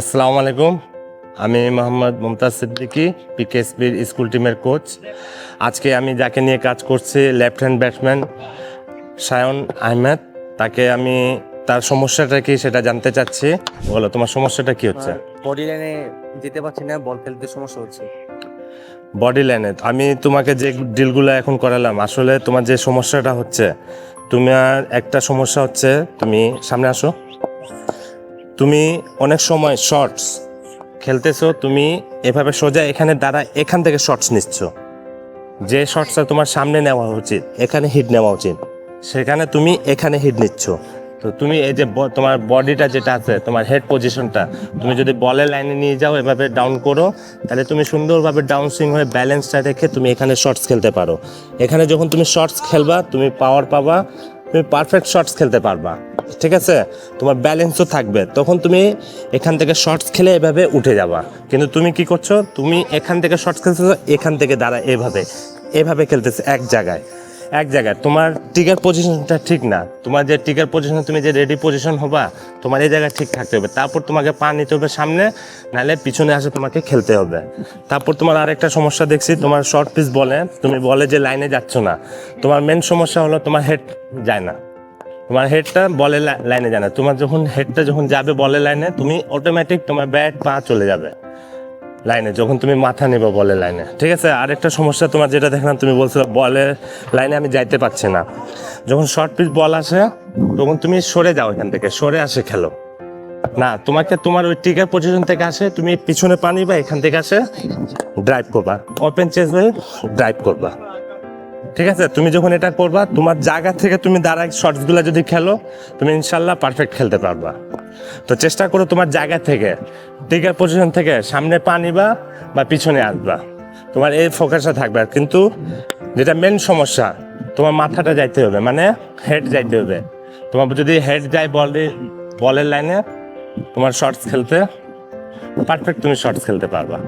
আসসালামু আলাইকুম। আমি মোহাম্মদ মুমতাজ সিদ্দিকী, পিকেএসবির স্কুল টিমের কোচ। আজকে আমি যাকে নিয়ে কাজ করছি, left hand batsman Sayan Ahmed. তাকে আমি তার সমস্যাটা কি সেটা জানতে চাচ্ছি। বলো, তোমার সমস্যাটা কি হচ্ছে? বডি লাইনে যেতে পারছি না, বল খেলতে সমস্যা হচ্ছে। বডি লাইনে আমি তোমাকে যে ডিলগুলো এখন করালাম, আসলে তোমার যে সমস্যাটা হচ্ছে, তোমার একটা সমস্যা হচ্ছে, তুমি সামনে আসো। তুমি অনেক সময় শর্টস খেলতেছো, তুমি এভাবে সোজা এখানে দাঁড়া এখান থেকে শর্টস নিচ্ছ। যে শর্টসটা তোমার সামনে নেওয়া উচিত, এখানে হিট নেওয়া উচিত, সেখানে তুমি এখানে হিট নিচ্ছ। তো তুমি এই যে তোমার বডিটা যেটা আছে, তোমার হেড পজিশনটা, তুমি যদি বলের লাইনে নিয়ে যাও, এভাবে ডাউন করো, তাহলে তুমি সুন্দরভাবে ডাউন সুইং হয়ে ব্যালেন্সটা রেখে তুমি এখানে শর্টস খেলতে পারো। এখানে যখন তুমি শর্টস খেলবা, তুমি পাওয়ার পাবা, তুমি পারফেক্ট শর্টস খেলতে পারবা। ঠিক আছে, তোমার ব্যালেন্সও থাকবে। তখন তুমি এখান থেকে শর্টস খেলে এভাবে উঠে যাবা। কিন্তু তুমি কি করছো, তুমি এখান থেকে শর্টস খেলতেছো, এখান থেকে দাঁড়া এভাবে এভাবে খেলতেছে এক জায়গায়। তোমার টিকার পজিশনটা ঠিক না। তোমার যে টিকার পজিশন, তুমি যে রেডি পজিশন হবা, তোমার এই জায়গায় ঠিক থাকতে হবে। তারপর তোমাকে পা নিতে হবে সামনে, নাহলে পিছনে আসে তোমাকে খেলতে হবে। তারপর তোমার আরেকটা সমস্যা দেখছি, তোমার শর্ট পিচ বলে, তুমি বলে যে লাইনে যাচ্ছ না। তোমার মেন সমস্যা হলো তোমার হেড যায় না। তোমার হেডটা বলের লাইনে যায় না। তোমার যখন হেডটা যখন যাবে বলের লাইনে, তুমি অটোমেটিক তোমার ব্যাট পা চলে যাবে লাইনে, যখন তুমি মাথা নেবে বলের লাইনে। ঠিক আছে, আরেকটা সমস্যা তোমার যেটা দেখলাম, তুমি বলছো বলের লাইনে আমি যাইতে পারছি না। যখন শর্ট পিচ বল আসে, তখন তুমি সরে যাও, এখান থেকে সরে আসে খেলো না। তোমাকে তোমার ওই টিকার পজিশন থেকে আসে, তুমি পিছনে পানি বা এখান থেকে আসে ড্রাইভ করবা, ওপেন চেস হয়ে ড্রাইভ করবা। ঠিক আছে, তুমি যখন এটা করবা, তোমার জায়গা থেকে তুমি দাঁড়ায় শর্টসগুলো যদি খেলো, তুমি ইনশাল্লাহ পারফেক্ট খেলতে পারবা। তো চেষ্টা করো তোমার জায়গা থেকে, টিকার পজিশন থেকে সামনে পা নিবা বা পিছনে আসবা, তোমার এই ফোকাসটা থাকবে। কিন্তু যেটা মেন সমস্যা, তোমার মাথাটা যাইতে হবে, মানে হেড যাইতে হবে। তোমার যদি হেড যায় বলের লাইনে, তোমার শর্টস খেলতে পারফেক্ট, তুমি শর্টস খেলতে পারবা।